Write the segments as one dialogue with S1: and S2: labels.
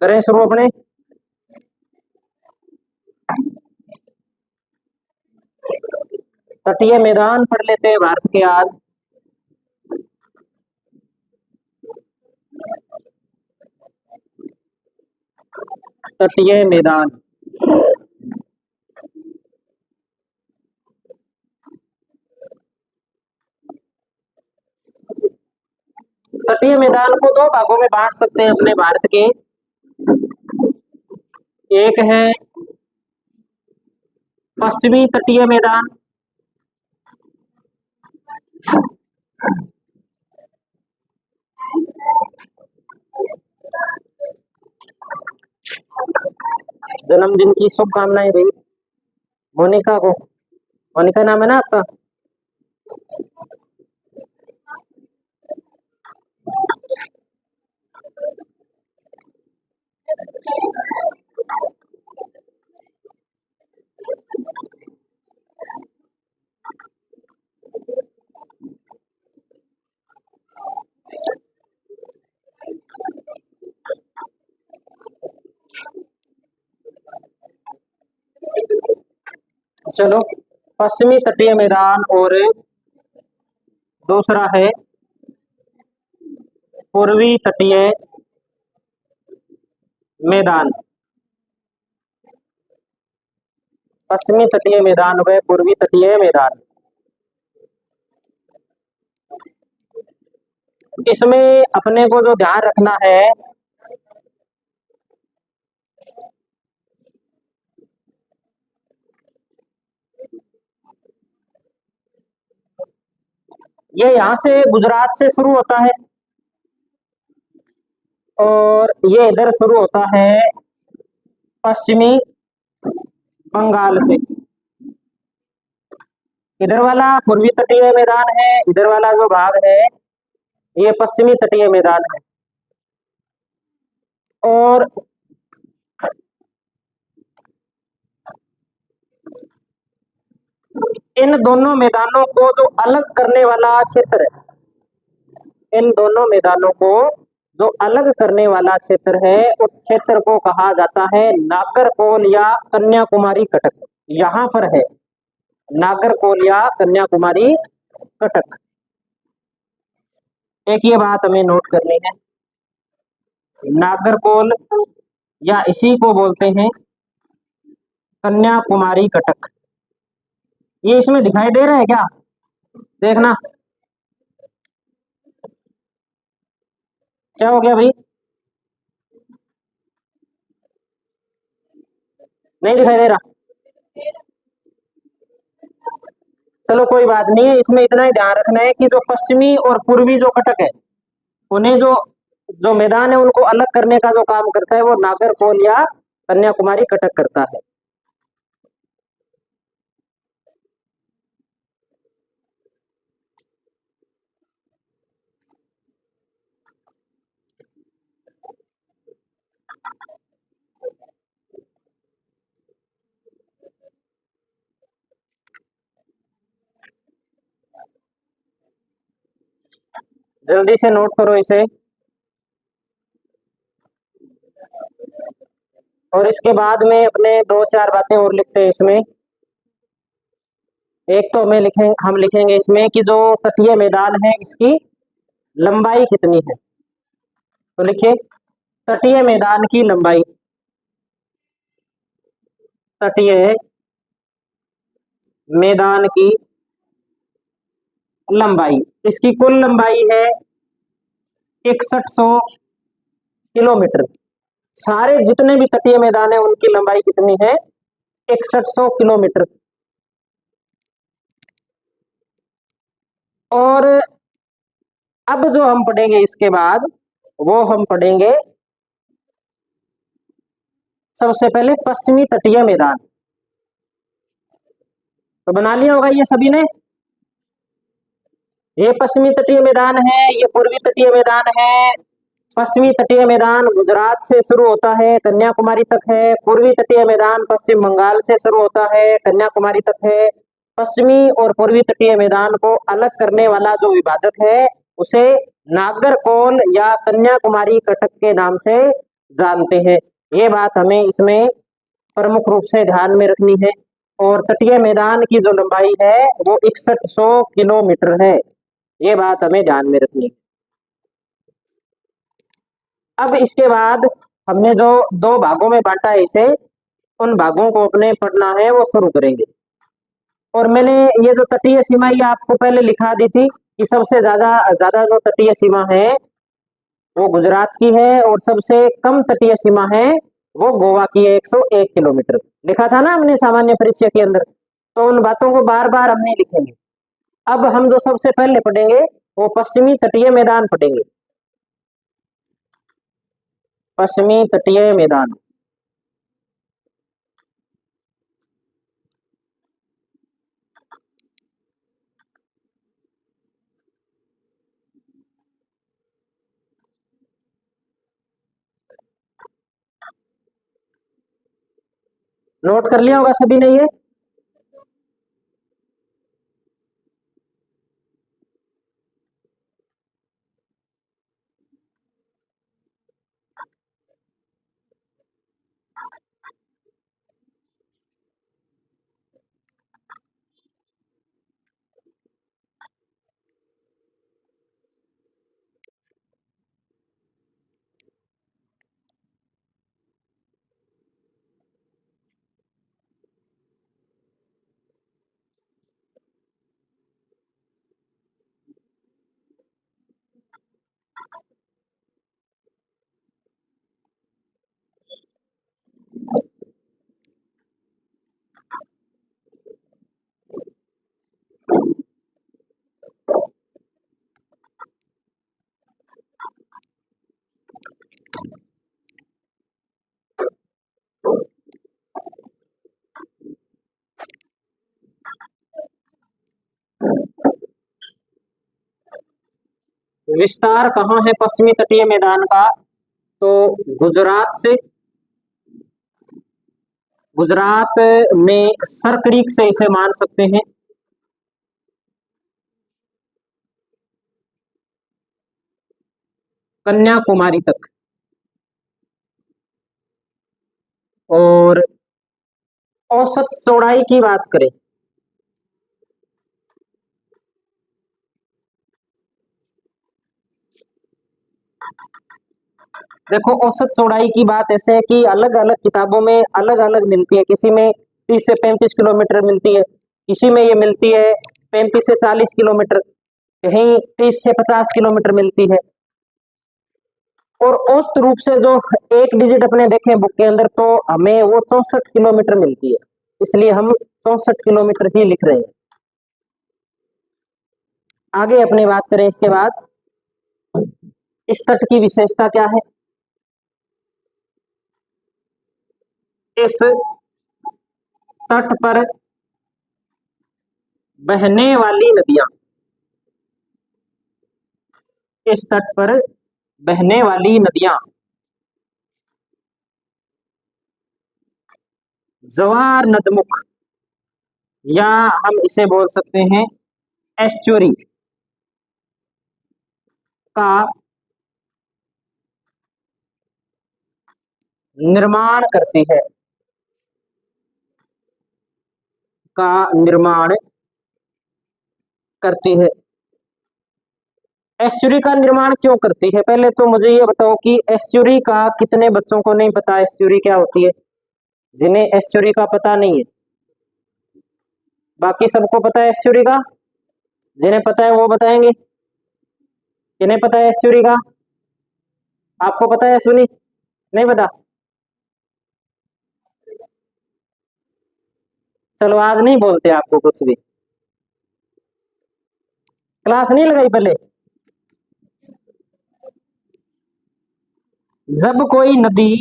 S1: करें शुरू अपने। तटीय मैदान पढ़ लेते हैं भारत के आज। तटीय मैदान, तटीय मैदान को दो भागों में बांट सकते हैं अपने भारत के। एक है पश्चिमी तटीय मैदान, जन्मदिन की शुभकामनाएं भाई मोनिका को। मोनिका नाम है ना आपका? चलो, पश्चिमी तटीय मैदान और दूसरा है पूर्वी तटीय मैदान। पश्चिमी तटीय मैदान व पूर्वी तटीय मैदान, इसमें अपने को जो ध्यान रखना है, ये यहां से गुजरात से शुरू होता है और ये इधर शुरू होता है पश्चिमी बंगाल से। इधर वाला पूर्वी तटीय मैदान है, इधर वाला जो भाग है ये पश्चिमी तटीय मैदान है। और इन दोनों मैदानों को जो अलग करने वाला क्षेत्र है, इन दोनों मैदानों को जो अलग करने वाला क्षेत्र है, उस क्षेत्र को कहा जाता है नागरकोल या कन्याकुमारी कटक। यहां पर है नागरकोल या कन्याकुमारी कटक। एक ये बात हमें नोट करनी है, नागरकोल या इसी को बोलते हैं कन्याकुमारी कटक। ये इसमें दिखाई दे रहा है क्या? देखना क्या हो गया भाई, नहीं दिखाई दे रहा? चलो कोई बात नहीं है, इसमें इतना ही ध्यान रखना है कि जो पश्चिमी और पूर्वी जो कटक है, उन्हें जो जो मैदान है उनको अलग करने का जो काम करता है वो नागरकोल या कन्याकुमारी कटक करता है। जल्दी से नोट करो इसे। और इसके बाद में अपने दो चार बातें और लिखते हैं इसमें। एक तो हम लिखेंगे इसमें कि जो तटीय मैदान है इसकी लंबाई कितनी है। तो लिखिए तटीय मैदान की लंबाई, तटीय मैदान की लंबाई, इसकी कुल लंबाई है 6100 किलोमीटर। सारे जितने भी तटीय मैदान है उनकी लंबाई कितनी है? 6100 किलोमीटर। और अब जो हम पढ़ेंगे इसके बाद वो हम पढ़ेंगे सबसे पहले पश्चिमी तटीय मैदान। तो बना लिया होगा ये सभी ने, ये पश्चिमी तटीय मैदान है, ये पूर्वी तटीय मैदान है। पश्चिमी तटीय मैदान गुजरात से शुरू होता है कन्याकुमारी तक है। पूर्वी तटीय मैदान पश्चिम बंगाल से शुरू होता है कन्याकुमारी तक है। पश्चिमी और पूर्वी तटीय मैदान को अलग करने वाला जो विभाजक है उसे नागरकोल या कन्याकुमारी कटक के नाम से जानते हैं। ये बात हमें इसमें प्रमुख रूप से ध्यान में रखनी है। और तटीय मैदान की जो लंबाई है वो 6100 किलोमीटर है। ये बात हमें ध्यान में रखनी है। अब इसके बाद हमने जो दो भागों में बांटा है इसे, उन भागों को अपने पढ़ना है वो शुरू करेंगे। और मैंने ये जो तटीय सीमा ये आपको पहले लिखा दी थी कि सबसे ज्यादा ज्यादा जो तटीय सीमा है वो गुजरात की है और सबसे कम तटीय सीमा है वो गोवा की है, 101 किलोमीटर। लिखा था ना हमने सामान्य परीक्षा के अंदर। तो उन बातों को बार बार हम नहीं लिखेंगे। अब हम जो सबसे पहले पढ़ेंगे वो पश्चिमी तटीय मैदान पढ़ेंगे। पश्चिमी तटीय मैदान। नोट कर लिया होगा सभी ने ये। विस्तार कहाँ है पश्चिमी तटीय मैदान का? तो गुजरात में सरक्रीक से इसे मान सकते हैं। कन्याकुमारी तक। और औसत चौड़ाई की बात करें देखो औसत चौड़ाई की बात ऐसे है कि अलग अलग किताबों में अलग अलग मिलती है। किसी में 30 से 35 किलोमीटर मिलती है, किसी में ये मिलती है 35 से 40 किलोमीटर, कहीं 30 से 50 किलोमीटर मिलती है। और औसत रूप से जो एक डिजिट अपने देखें बुक के अंदर तो हमें वो 64 किलोमीटर मिलती है, इसलिए हम 64 किलोमीटर ही लिख रहे हैं। आगे अपनी बात करें इसके बाद, इस तट की विशेषता क्या है? इस तट पर बहने वाली नदियां, इस तट पर बहने वाली नदियां जवार नदमुख, या हम इसे बोल सकते हैं एस्चुरी का निर्माण करती है, का निर्माण करती है। एस्चुरी का निर्माण क्यों करती है? पहले तो मुझे ये बताओ कि एस्चुरी का कितने बच्चों को नहीं पता एस्चुरी क्या होती है? जिन्हें एस्चुरी का पता नहीं है, बाकी सबको पता है एस्चुरी का? जिन्हें पता है वो बताएंगे। किन्हें पता है एस्चुरी का? आपको पता है सुनी? नहीं पता? चलो आज नहीं बोलते आपको कुछ भी। क्लास नहीं लगाई पहले? जब कोई नदी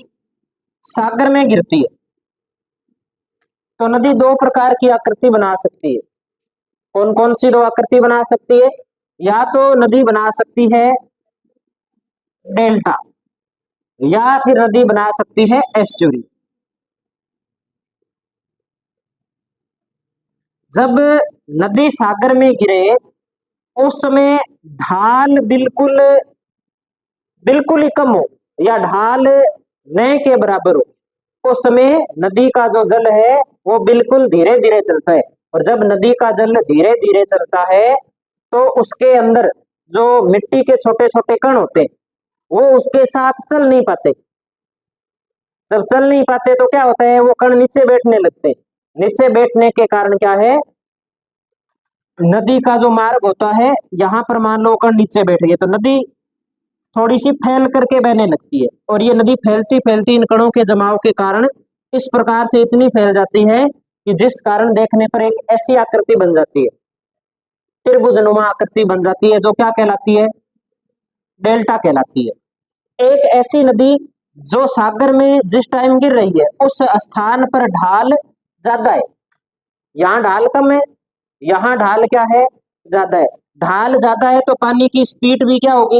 S1: सागर में गिरती है तो नदी दो प्रकार की आकृति बना सकती है। कौन कौन सी दो आकृति बना सकती है? या तो नदी बना सकती है डेल्टा, या फिर नदी बना सकती है एस्चुरी। जब नदी सागर में गिरे उस समय ढाल बिल्कुल बिल्कुल ही कम हो, या ढाल न के बराबर हो, उस समय नदी का जो जल है वो बिल्कुल धीरे धीरे चलता है। और जब नदी का जल धीरे धीरे चलता है तो उसके अंदर जो मिट्टी के छोटे छोटे कण होते हैं वो उसके साथ चल नहीं पाते। जब चल नहीं पाते तो क्या होता है, वो कण नीचे बैठने लगते हैं। नीचे बैठने के कारण क्या है, नदी का जो मार्ग होता है, यहाँ पर मान लो कण नीचे बैठ गए तो नदी थोड़ी सी फैल करके बहने लगती है। और ये नदी फैलती फैलती इन कणों के जमाव के कारण इस प्रकार से इतनी फैल जाती है कि जिस कारण देखने पर एक ऐसी आकृति बन जाती है, त्रिभुजनुमा आकृति बन जाती है, जो क्या कहलाती है, डेल्टा कहलाती है। एक ऐसी नदी जो सागर में जिस टाइम गिर रही है उस स्थान पर ढाल ज्यादा है, यहाँ ढाल कम है, यहाँ ढाल क्या है, ज्यादा है। ढाल ज्यादा है तो पानी की स्पीड भी क्या होगी,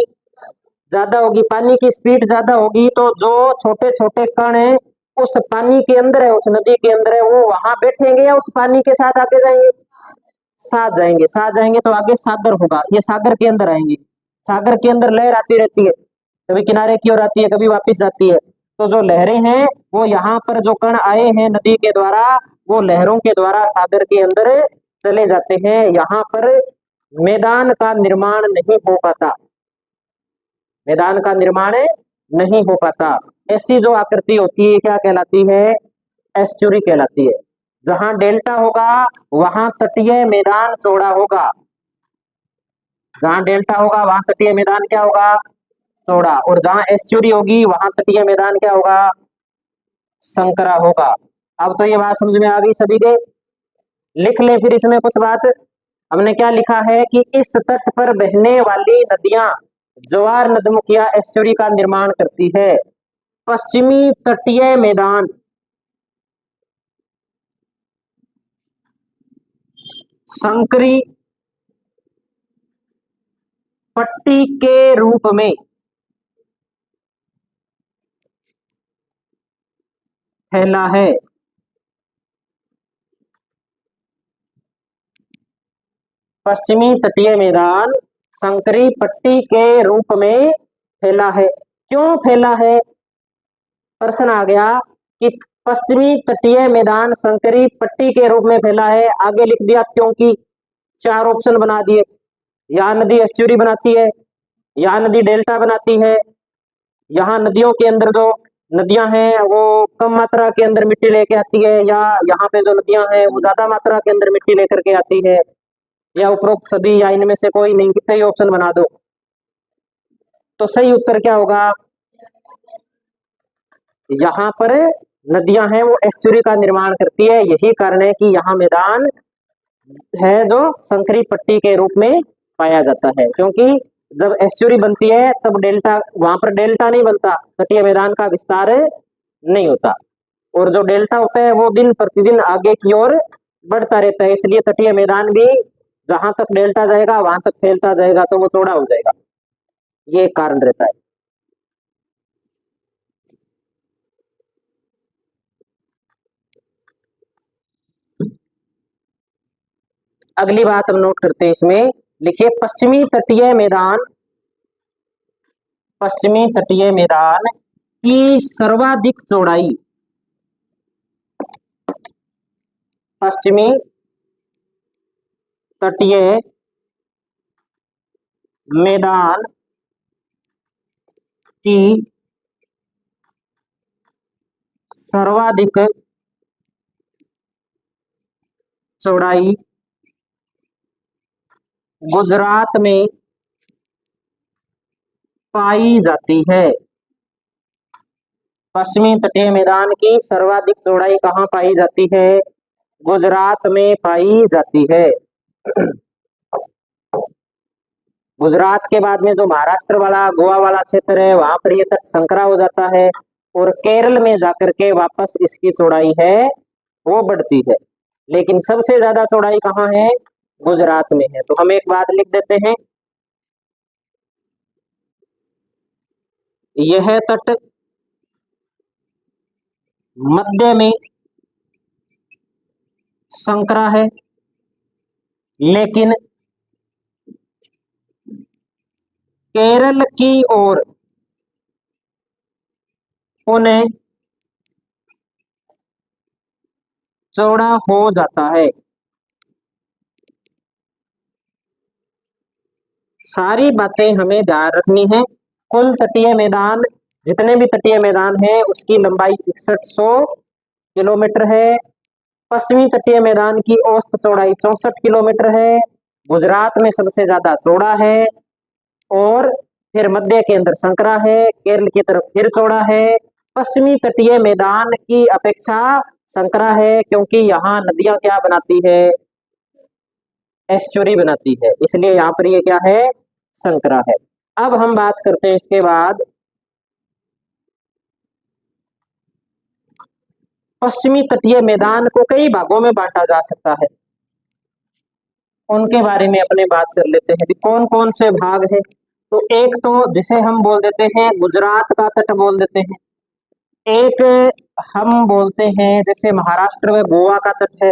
S1: ज्यादा होगी। पानी की स्पीड ज्यादा होगी तो जो छोटे छोटे कण है उस पानी के अंदर है, उस नदी के अंदर है, वो वहां बैठेंगे या उस पानी के साथ आगे जाएंगे, साथ जाएंगे। साथ जाएंगे तो आगे सागर होगा, ये सागर के अंदर आएंगे। सागर के अंदर लहर आती रहती है, कभी किनारे की ओर आती है, कभी वापस जाती है। तो जो लहरें हैं वो यहाँ पर जो कण आए हैं नदी के द्वारा, वो लहरों के द्वारा सागर के अंदर चले जाते हैं। यहाँ पर मैदान का निर्माण नहीं हो पाता, मैदान का निर्माण नहीं हो पाता। ऐसी जो आकृति होती है क्या कहलाती है, एस्चुरी कहलाती है। जहां डेल्टा होगा वहां तटीय मैदान चौड़ा होगा, जहां डेल्टा होगा वहां तटीय मैदान क्या होगा, चौड़ा। और जहां एस्चुरी होगी वहां तटीय मैदान क्या होगा, संकरा होगा। अब तो ये बात समझ में आ गई सभी के। लिख ले फिर इसमें कुछ बात। हमने क्या लिखा है कि इस तट पर बहने वाली नदियां ज्वार नदमुखिया एस्चुरी का निर्माण करती है। पश्चिमी तटीय मैदान संकरी पट्टी के रूप में फैला है। पश्चिमी तटीय मैदान संकरी पट्टी के रूप में फैला है। क्यों फैला है, प्रश्न आ गया कि पश्चिमी तटीय मैदान संकरी पट्टी के रूप में फैला है। आगे लिख दिया क्योंकि, चार ऑप्शन बना दिए। यहाँ नदी एस्चुरी बनाती है, यहाँ नदी डेल्टा बनाती है, यहाँ नदियों के अंदर जो नदियां हैं वो कम मात्रा के अंदर मिट्टी लेके आती है, या यहाँ पे जो नदियां हैं वो ज्यादा मात्रा के अंदर मिट्टी लेकर के आती है, या उपरोक्त सभी, या इनमें से कोई नहीं। कितने ही ऑप्शन बना दो। तो सही उत्तर क्या होगा, यहाँ पर नदियां हैं वो एस्चुरी का निर्माण करती है। यही कारण है कि यहाँ मैदान है जो संकरी पट्टी के रूप में पाया जाता है। क्योंकि जब एस्चुरी बनती है तब डेल्टा, वहां पर डेल्टा नहीं बनता, तटीय मैदान का विस्तार नहीं होता। और जो डेल्टा होता है वो दिन प्रतिदिन आगे की ओर बढ़ता रहता है, इसलिए तटीय मैदान भी जहां तक डेल्टा जाएगा वहां तक फैलता जाएगा तो वो चौड़ा हो जाएगा, ये कारण रहता है। अगली बात हम नोट करते हैं इसमें। लिखिए पश्चिमी तटीय मैदान की सर्वाधिक चौड़ाई, पश्चिमी तटीय मैदान की सर्वाधिक चौड़ाई गुजरात में पाई जाती है। पश्चिमी तटीय मैदान की सर्वाधिक चौड़ाई कहाँ पाई जाती है, गुजरात में पाई जाती है। गुजरात के बाद में जो महाराष्ट्र वाला गोवा वाला क्षेत्र है वहां पर ये तट संकरा हो जाता है, और केरल में जाकर के वापस इसकी चौड़ाई है वो बढ़ती है। लेकिन सबसे ज्यादा चौड़ाई कहाँ है, गुजरात में है। तो हम एक बात लिख देते हैं, यह तट मध्य में संकरा है, लेकिन केरल की ओर पुनः चौड़ा हो जाता है। सारी बातें हमें ध्यान रखनी है। कुल तटीय मैदान, जितने भी तटीय मैदान है उसकी लंबाई 6100 किलोमीटर है। पश्चिमी तटीय मैदान की औसत चौड़ाई 64 किलोमीटर है। गुजरात में सबसे ज्यादा चौड़ा है। और फिर मध्य के अंदर संकरा है, केरल की तरफ फिर चौड़ा है। पश्चिमी तटीय मैदान की अपेक्षा संकरा है क्योंकि यहाँ नदियां क्या बनाती है, एस्चुरी बनाती है, इसलिए यहाँ पर ये क्या है, संकरा है। अब हम बात करते हैं इसके बाद पश्चिमी तटीय मैदान को कई भागों में बांटा जा सकता है, उनके बारे में अपने बात कर लेते हैं कि कौन कौन से भाग है। तो एक तो जिसे हम बोल देते हैं गुजरात का तट बोल देते हैं, एक हम बोलते हैं जैसे महाराष्ट्र में गोवा का तट है,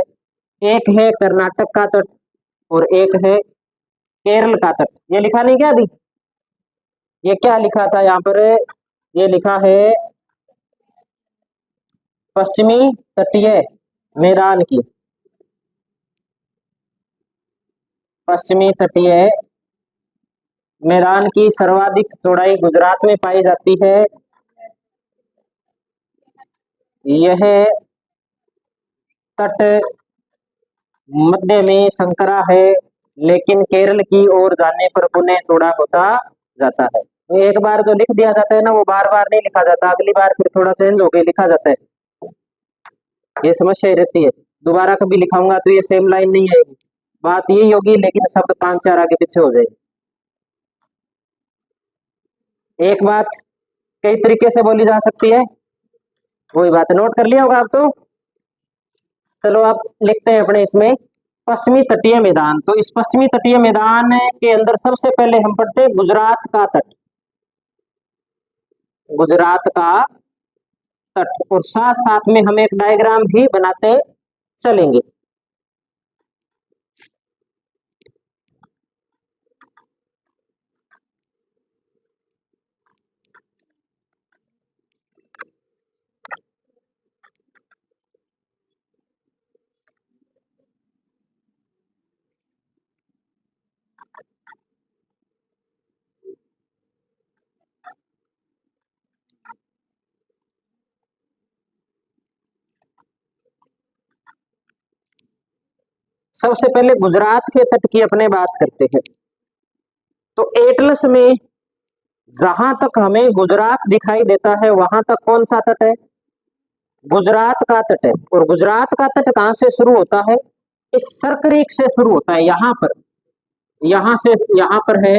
S1: एक है कर्नाटक का तट और एक है केरल का तट। ये लिखा नहीं क्या अभी, ये क्या लिखा था यहाँ पर, ये लिखा है पश्चिमी तटीय मैदान की, पश्चिमी तटीय मैदान की सर्वाधिक चौड़ाई गुजरात में पाई जाती है। यह तट मध्य में संकरा है लेकिन केरल की ओर जाने पर पुनः चौड़ा होता जाता है। एक बार जो लिख दिया जाता है ना वो बार बार नहीं लिखा जाता, अगली बार फिर थोड़ा चेंज होकर लिखा जाता है, ये समस्या रहती है। दोबारा कभी लिखाऊंगा तो ये सेम लाइन नहीं आएगी, बात यही होगी लेकिन शब्द 5-4 आगे पीछे हो जाएगी। एक बात कई तरीके से बोली जा सकती है, वही बात नोट कर लिया होगा आप तो। चलो आप लिखते हैं अपने इसमें पश्चिमी तटीय मैदान। तो इस पश्चिमी तटीय मैदान के अंदर सबसे पहले हम पढ़ते हैं गुजरात का तट, गुजरात का तट, और साथ साथ में हम एक डायग्राम भी बनाते चलेंगे। सबसे पहले गुजरात के तट की अपने बात करते हैं। तो एटलस में जहां तक हमें गुजरात दिखाई देता है वहां तक कौन सा तट है, गुजरात का तट है। और गुजरात का तट कहां से शुरू होता है, इस सर्करीक से शुरू होता है, यहां पर, यहां से यहां पर है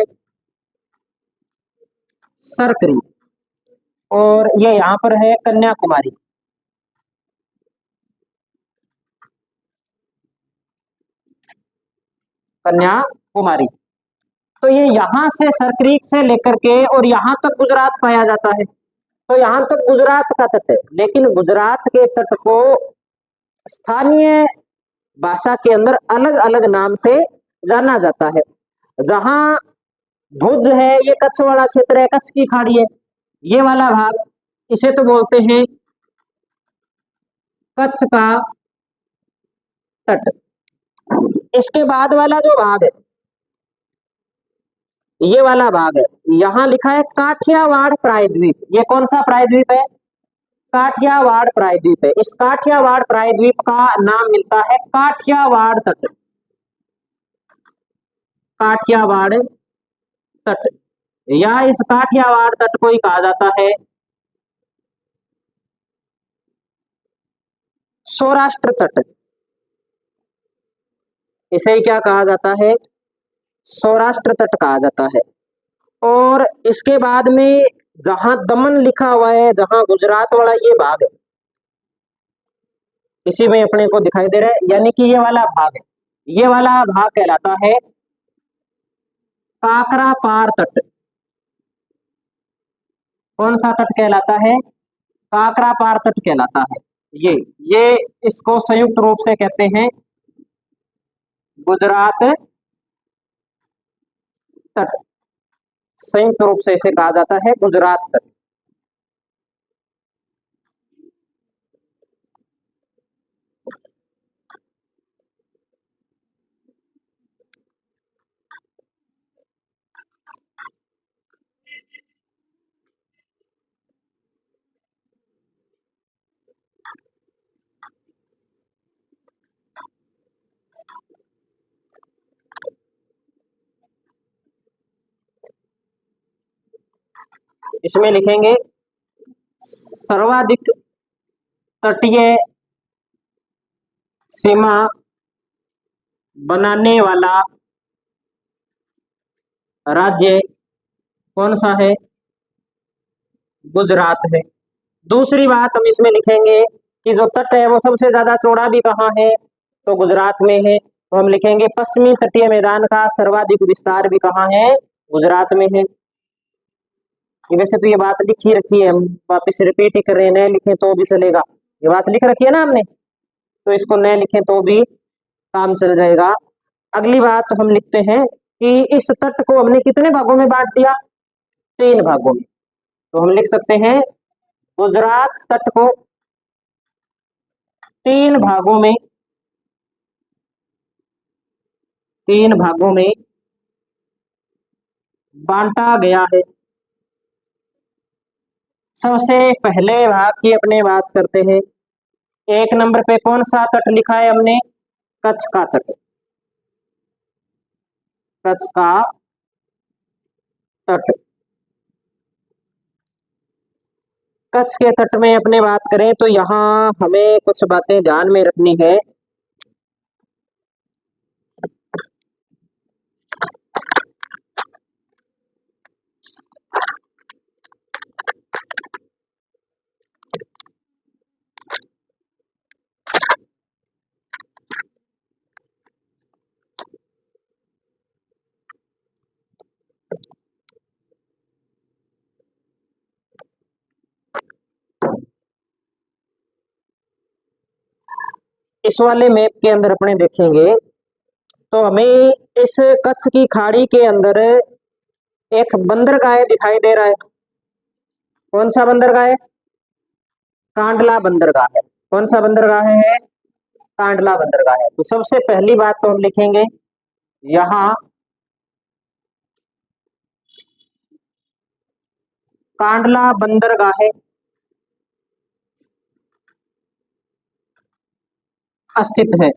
S1: सर्करी, और ये यहां पर है कन्याकुमारी। कन्याकुमारी, तो ये यहां से सर्करीक से लेकर के और यहां तक गुजरात पाया जाता है। तो यहां तक गुजरात का तट है, लेकिन गुजरात के तट को स्थानीय भाषा के अंदर अलग अलग नाम से जाना जाता है। जहां भुज है, ये कच्छ वाला क्षेत्र है, कच्छ की खाड़ी है, ये वाला भाग, इसे तो बोलते हैं कच्छ का तट। इसके बाद वाला जो भाग है, ये वाला भाग है, यहां लिखा है काठियावाड़ प्रायद्वीप। ये कौन सा प्रायद्वीप है, काठियावाड़ प्रायद्वीप है। इस काठियावाड़ प्रायद्वीप का नाम मिलता है काठियावाड़ तट, काठियावाड़ तट, या इस काठियावाड़ तट को ही कहा जाता है सौराष्ट्र तट। इसे क्या कहा जाता है, सौराष्ट्र तट कहा जाता है। और इसके बाद में जहां दमन लिखा हुआ है, जहां गुजरात वाला ये भाग है, इसी में अपने को दिखाई दे रहा है, यानी कि ये वाला भाग है, ये वाला भाग कहलाता है काकरा पार तट। कौन सा तट कहलाता है, काकरा पार तट कहलाता है। ये इसको संयुक्त रूप से कहते हैं गुजरात तट, संयुक्त रूप से इसे कहा जाता है गुजरात तट। इसमें लिखेंगे सर्वाधिक तटीय सीमा बनाने वाला राज्य कौन सा है? गुजरात है। दूसरी बात हम इसमें लिखेंगे कि जो तट है वो सबसे ज्यादा चौड़ा भी कहाँ है? तो गुजरात में है। तो हम लिखेंगे पश्चिमी तटीय मैदान का सर्वाधिक विस्तार भी कहाँ है? गुजरात में है। वैसे तो ये बात लिखी रखी है, हम वापस रिपीट ही कर रहे हैं, न लिखें तो भी चलेगा। ये बात लिख रखी है ना हमने, तो इसको न लिखें तो भी काम चल जाएगा। अगली बात हम लिखते हैं कि इस तट को हमने कितने भागों में बांट दिया? 3 भागों में। तो हम लिख सकते हैं गुजरात तट को 3 भागों में, 3 भागों में बांटा गया है। सबसे पहले भाग की अपने बात करते हैं। 1 नंबर पे कौन सा तट लिखा है हमने? कच्छ का तट। कच्छ का तट। कच्छ के तट में अपने बात करें तो यहाँ हमें कुछ बातें ध्यान में रखनी है। इस वाले मैप के अंदर अपने देखेंगे तो हमें इस कच्छ की खाड़ी के अंदर एक बंदरगाह दिखाई दे रहा है। कौन सा बंदरगाह है? कांडला बंदरगाह है। कौन सा बंदरगाह है? कांडला बंदरगाह है। तो सबसे पहली बात तो हम लिखेंगे यहाँ कांडला बंदरगाह स्थित है।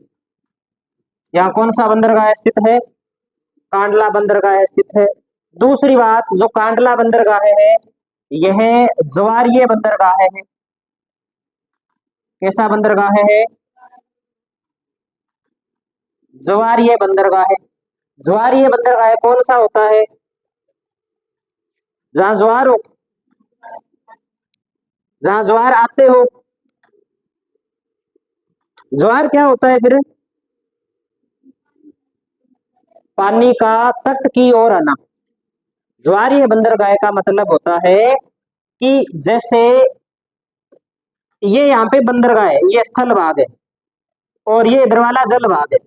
S1: यहाँ कौन सा बंदरगाह स्थित है? कांडला बंदरगाह स्थित है। दूसरी बात, जो कांडला बंदरगाह है यह ज्वारीय बंदरगाह है। कैसा बंदरगाह है? ज्वारीय बंदरगाह है। ज्वारीय बंदरगाह कौन सा होता है? जहां ज्वार हो, जहां ज्वार आते हो। ज्वार क्या होता है फिर? पानी का तट की ओर आना। ज्वारीय बंदरगाह का मतलब होता है कि जैसे ये यहाँ पे बंदरगाह है, ये स्थल भाग है और ये इधर वाला जल भाग है।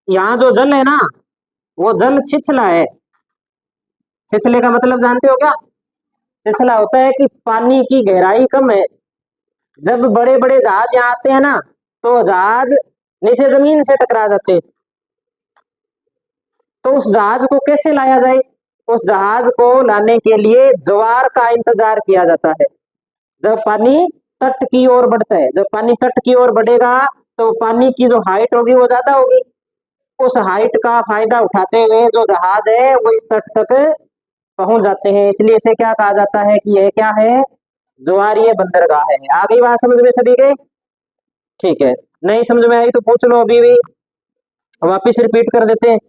S1: यहाँ जो जल है ना वो जल छिछला है। छिछले का मतलब जानते हो क्या? छिछला होता है कि पानी की गहराई कम है। जब बड़े बड़े जहाज यहाँ आते हैं ना तो जहाज नीचे जमीन से टकरा जाते हैं। तो उस जहाज को कैसे लाया जाए? उस जहाज को लाने के लिए ज्वार का इंतजार किया जाता है। जब पानी तट की ओर बढ़ता है, जब पानी तट की ओर बढ़ेगा तो पानी की जो हाइट होगी वो ज्यादा होगी। उस हाइट का फायदा उठाते हुए जो जहाज है वो इस तट तक पहुंच जाते हैं। इसलिए इसे क्या कहा जाता है कि यह क्या है? ज्वारीय बंदरगाह है। आ गई बात समझ में सभी के? ठीक है, नहीं समझ में आई तो पूछ लो अभी भी, वापिस रिपीट कर देते हैं।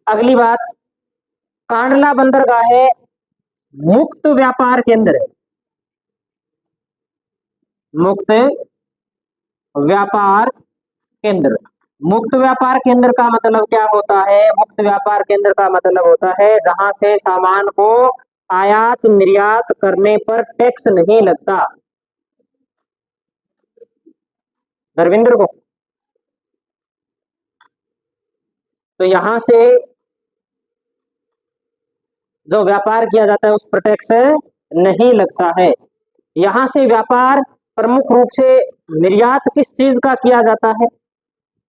S1: अगली बात, कांडला बंदरगाह है मुक्त व्यापार केंद्र है। मुक्त व्यापार केंद्र। मुक्त व्यापार केंद्र का मतलब क्या होता है? मुक्त व्यापार केंद्र का मतलब होता है जहां से सामान को आयात निर्यात करने पर टैक्स नहीं लगता। धर्मेंद्र को तो यहां से जो व्यापार किया जाता है उस पर टैक्स नहीं लगता है। यहां से व्यापार प्रमुख रूप से निर्यात किस चीज का किया जाता है?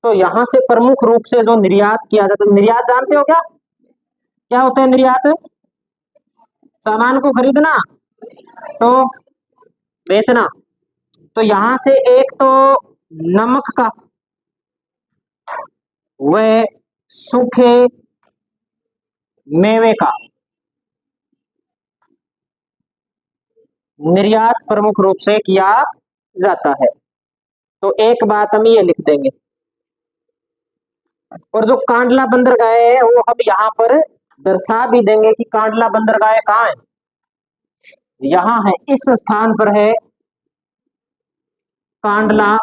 S1: तो यहां से प्रमुख रूप से जो निर्यात किया जाता है, निर्यात जानते हो क्या? क्या होता है निर्यात? सामान को खरीदना तो बेचना। तो यहां से एक तो नमक का व सूखे मेवे का निर्यात प्रमुख रूप से किया जाता है। तो एक बात हम ये लिख देंगे। और जो कांडला बंदरगाह है वो हम यहाँ पर दर्शा भी देंगे कि कांडला बंदरगाह कहाँ है, यहाँ है, इस स्थान पर है कांडला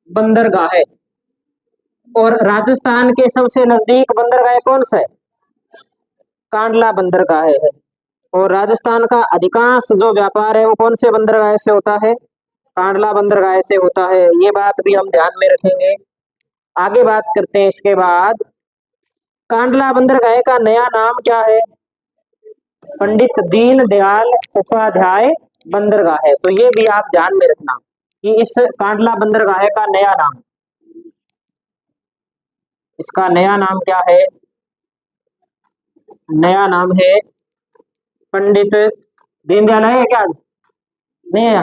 S1: बंदरगाह है। और राजस्थान के सबसे नजदीक बंदरगाह कौन सा है, कांडला बंदरगाह है। और राजस्थान का अधिकांश जो व्यापार है वो कौन से बंदरगाह से होता है, कांडला बंदरगाह से होता है। ये बात भी हम ध्यान में रखेंगे। आगे बात करते हैं इसके बाद, कांडला बंदरगाह का नया नाम क्या है, पंडित दीनदयाल उपाध्याय बंदरगाह है। तो ये भी आप ध्यान में रखना कि इस कांडला बंदरगाह का नया नाम, इसका नया नाम क्या है, नया नाम है पंडित दीनदयाल, है क्या, नहीं है,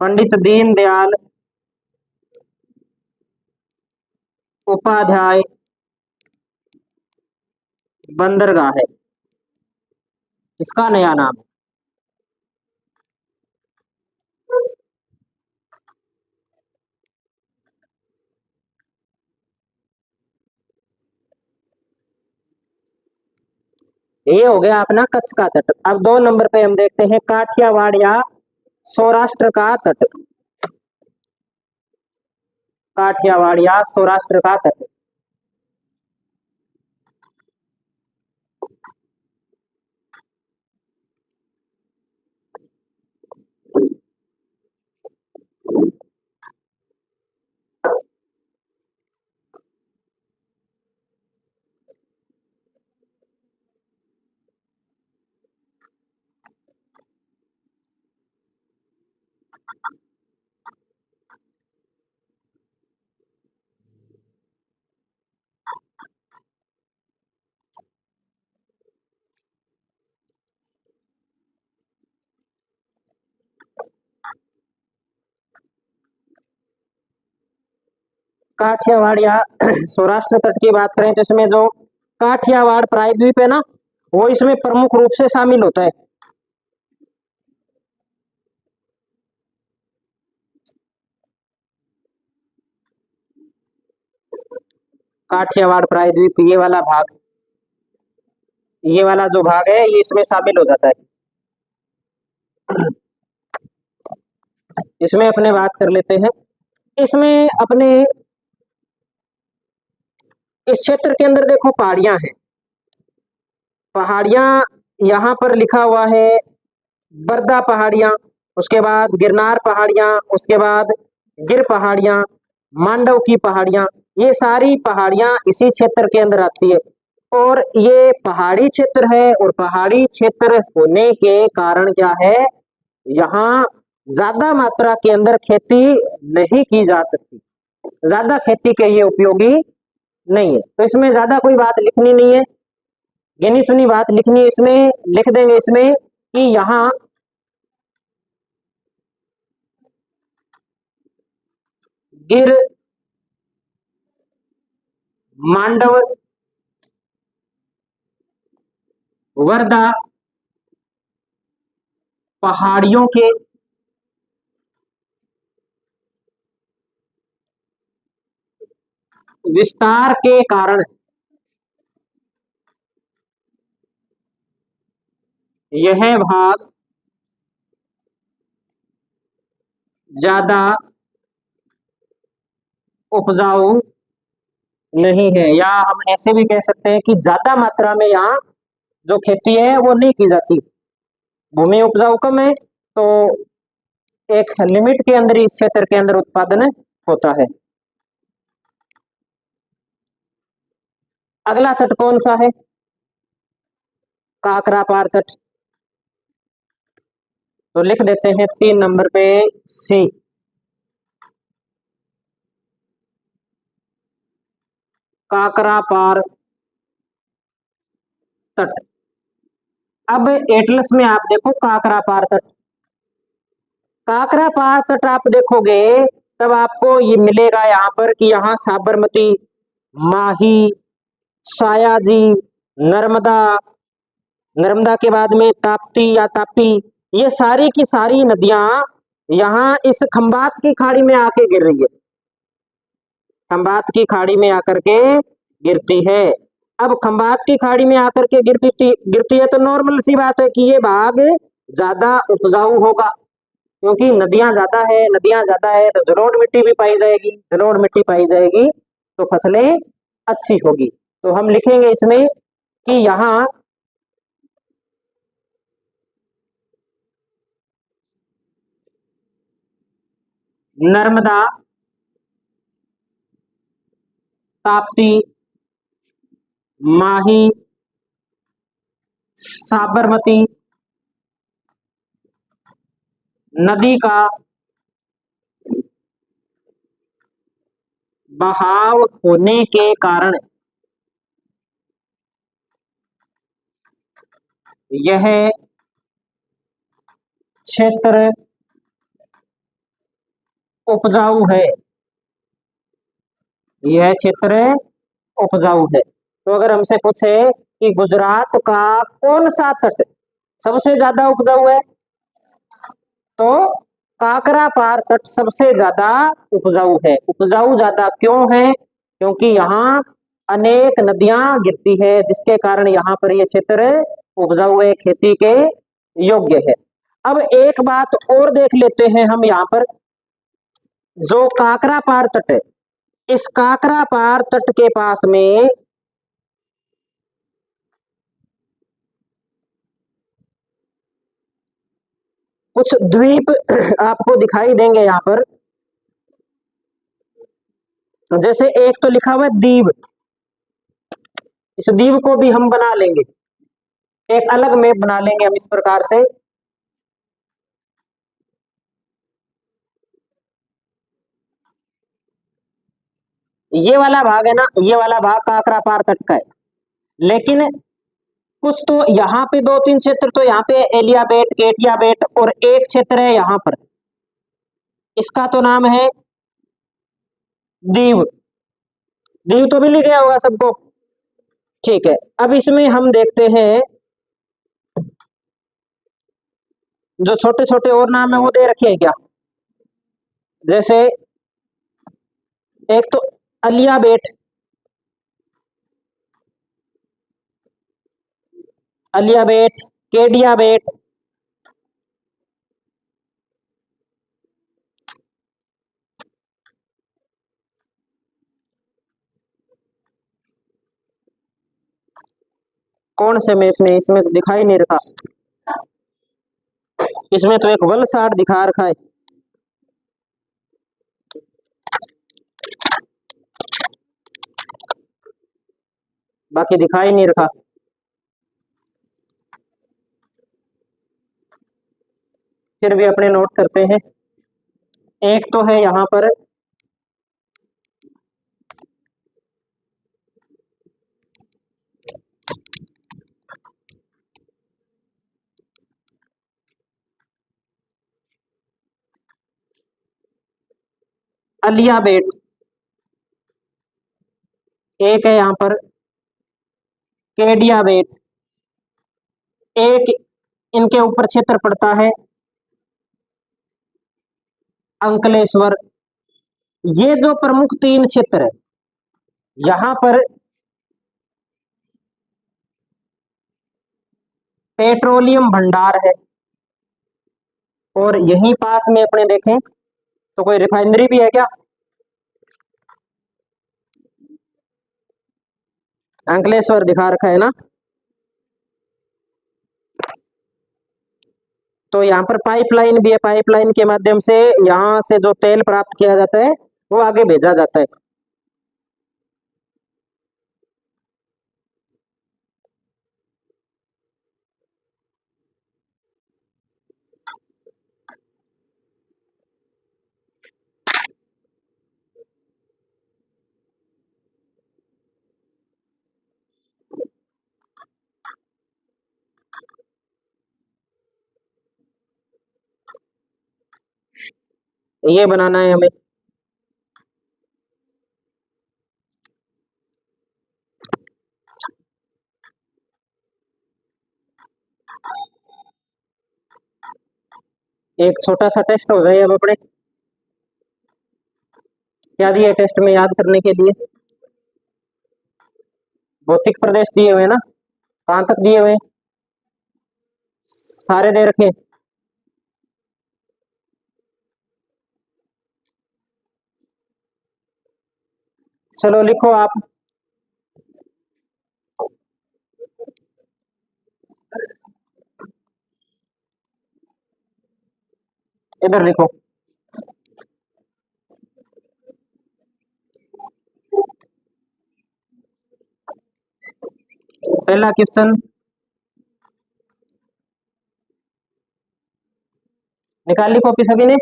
S1: पंडित दीनदयाल उपाध्याय बंदरगाह है, इसका नया नाम। ये हो गया अपना कच्छ का तट। अब 2 नंबर पे हम देखते हैं काठियावाड़ या सौराष्ट्र का तट, काठियावाड़ या सौराष्ट्र का तट। काठियावाड़ या सौराष्ट्र तट की बात करें तो इसमें जो काठियावाड़ प्रायद्वीप है ना, वो इसमें प्रमुख रूप से शामिल होता है। काठियावाड़ प्रायद्वीप, ये वाला भाग, ये वाला जो भाग है ये इसमें शामिल हो जाता है। इसमें अपने बात कर लेते हैं। इसमें अपने इस क्षेत्र के अंदर देखो पहाड़ियां हैं, पहाड़ियां यहाँ पर लिखा हुआ है बरदा पहाड़ियां, उसके बाद गिरनार पहाड़ियां, उसके बाद गिर पहाड़ियां, मांडव की पहाड़ियां, ये सारी पहाड़ियां इसी क्षेत्र के अंदर आती है। और ये पहाड़ी क्षेत्र है, और पहाड़ी क्षेत्र होने के कारण क्या है, यहाँ ज्यादा मात्रा के अंदर खेती नहीं की जा सकती, ज्यादा खेती के ये उपयोगी नहीं है। तो इसमें ज्यादा कोई बात लिखनी नहीं है, गिनी चुनी बात लिखनी है। इसमें लिख देंगे इसमें कि यहाँ गिर, मांडव, वर्धा पहाड़ियों के विस्तार के कारण यह भाग ज्यादा उपजाऊ नहीं है, या हम ऐसे भी कह सकते हैं कि ज्यादा मात्रा में यहाँ जो खेती है वो नहीं की जाती, भूमि उपजाऊ कम है, तो एक लिमिट के अंदर इस क्षेत्र के अंदर उत्पादन होता है। अगला तट कौन सा है, काकरापार तट। तो लिख देते हैं 3 नंबर पे सी, काकरापार तट। अब एटलस में आप देखो काकरापार तट, काकरा पार तट आप देखोगे तब आपको ये मिलेगा यहाँ पर कि यहाँ साबरमती, माही, सायाजी, नर्मदा, नर्मदा के बाद में ताप्ती या तापी, ये सारी की सारी नदियां यहाँ इस खंबात की खाड़ी में आके गिर रही है, खंबात की खाड़ी में आकर के गिरती है। अब खंबात की खाड़ी में आकर के गिरती है तो नॉर्मल सी बात है कि ये भाग ज्यादा उपजाऊ होगा, क्योंकि नदियां ज्यादा है तो जलोढ़ मिट्टी भी पाई जाएगी, जलोढ़ मिट्टी पाई जाएगी तो फसलें अच्छी होगी। तो हम लिखेंगे इसमें कि यहाँ नर्मदा, ताप्ती, माही, साबरमती नदी का बहाव होने के कारण यह क्षेत्र उपजाऊ है, यह क्षेत्र उपजाऊ है। तो अगर हमसे पूछे कि गुजरात का कौन सा तट सबसे ज्यादा उपजाऊ है, तो काकरा पार तट सबसे ज्यादा उपजाऊ है। उपजाऊ ज्यादा क्यों है? क्योंकि यहाँ अनेक नदियां गिरती है जिसके कारण यहाँ पर यह क्षेत्र उपजाऊ है, खेती के योग्य है। अब एक बात और देख लेते हैं हम यहाँ पर, जो काकरा पार तट है, इस काकरा पार तट के पास में कुछ द्वीप आपको दिखाई देंगे यहाँ पर। जैसे एक तो लिखा हुआ है दीव, इस दीव को भी हम बना लेंगे, एक अलग मैप बना लेंगे हम इस प्रकार से। ये वाला भाग है ना, ये वाला भाग काकरा पार तट का है, लेकिन कुछ तो यहाँ पे दो तीन क्षेत्र तो यहाँ पे एलिया बेट, केटिया बेट, और एक क्षेत्र है यहाँ पर, इसका तो नाम है दीव। दीव तो मिल गया होगा सबको, ठीक है। अब इसमें हम देखते हैं जो छोटे छोटे और नाम है वो दे रखे हैं क्या, जैसे एक तो अलिया बेट, अलिया बेट, केडिया बेट, कौन से मैप में, इसमें तो दिखाई नहीं रखा, इसमें तो एक वलसाड दिखा रखा है, बाकी दिखाई नहीं रखा। फिर भी अपने नोट करते हैं। एक तो है यहाँ पर अलिया बेट, एक है यहाँ पर केडिया बेट, एक इनके ऊपर क्षेत्र पड़ता है अंकलेश्वर। ये जो प्रमुख तीन क्षेत्र है, यहाँ पर पेट्रोलियम भंडार है, और यहीं पास में अपने देखें तो कोई रिफाइनरी भी है क्या, अंकलेश्वर दिखा रखा है ना। तो यहाँ पर पाइपलाइन भी है, पाइपलाइन के माध्यम से यहाँ से जो तेल प्राप्त किया जाता है वो आगे भेजा जाता है। ये बनाना है हमें। एक छोटा सा टेस्ट हो जाए अब अपने। क्या दिया टेस्ट में याद करने के लिए? भौतिक प्रदेश दिए हुए ना? कहाँ तक दिए हुए? सारे दे रखे? चलो लिखो आप। इधर लिखो। पहला क्वेश्चन निकाल ली कॉपी सभी ने?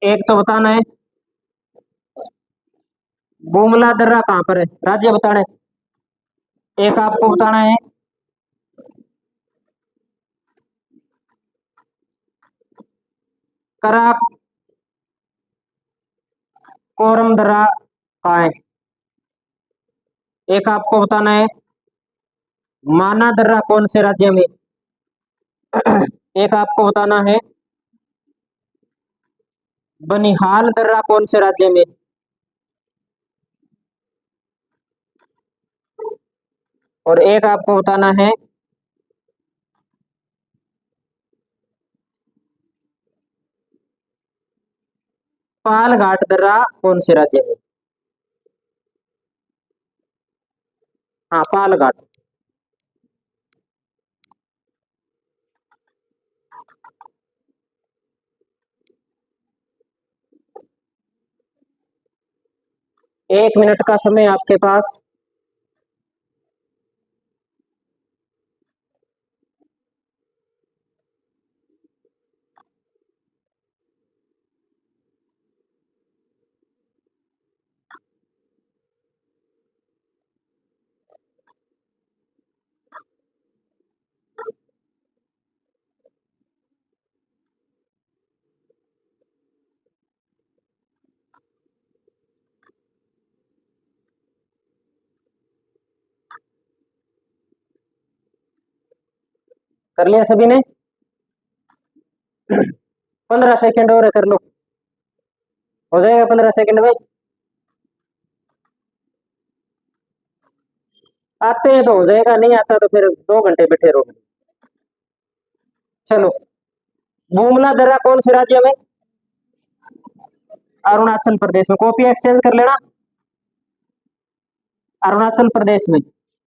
S1: एक तो बताना है बुमला दर्रा कहाँ पर है, राज्य बताना है। एक आपको बताना है कराकोरम दर्रा कहाँ है। एक आपको बताना है माना दर्रा कौन से राज्य में। एक आपको बताना है बनिहाल दर्रा कौन से राज्य में। और एक आपको बताना है पालघाट दर्रा कौन से राज्य में। हाँ पालघाट। एक मिनट का समय आपके पास। कर लिया सभी ने? 15 सेकंड और है, कर लो। हो जाएगा 15 सेकंड में? आते हैं तो हो जाएगा, नहीं आता तो फिर 2 घंटे बैठे रहो। चलो बुमला दर्रा कौन से राज्य में? अरुणाचल प्रदेश में। कॉपी एक्सचेंज कर लेना। अरुणाचल प्रदेश में।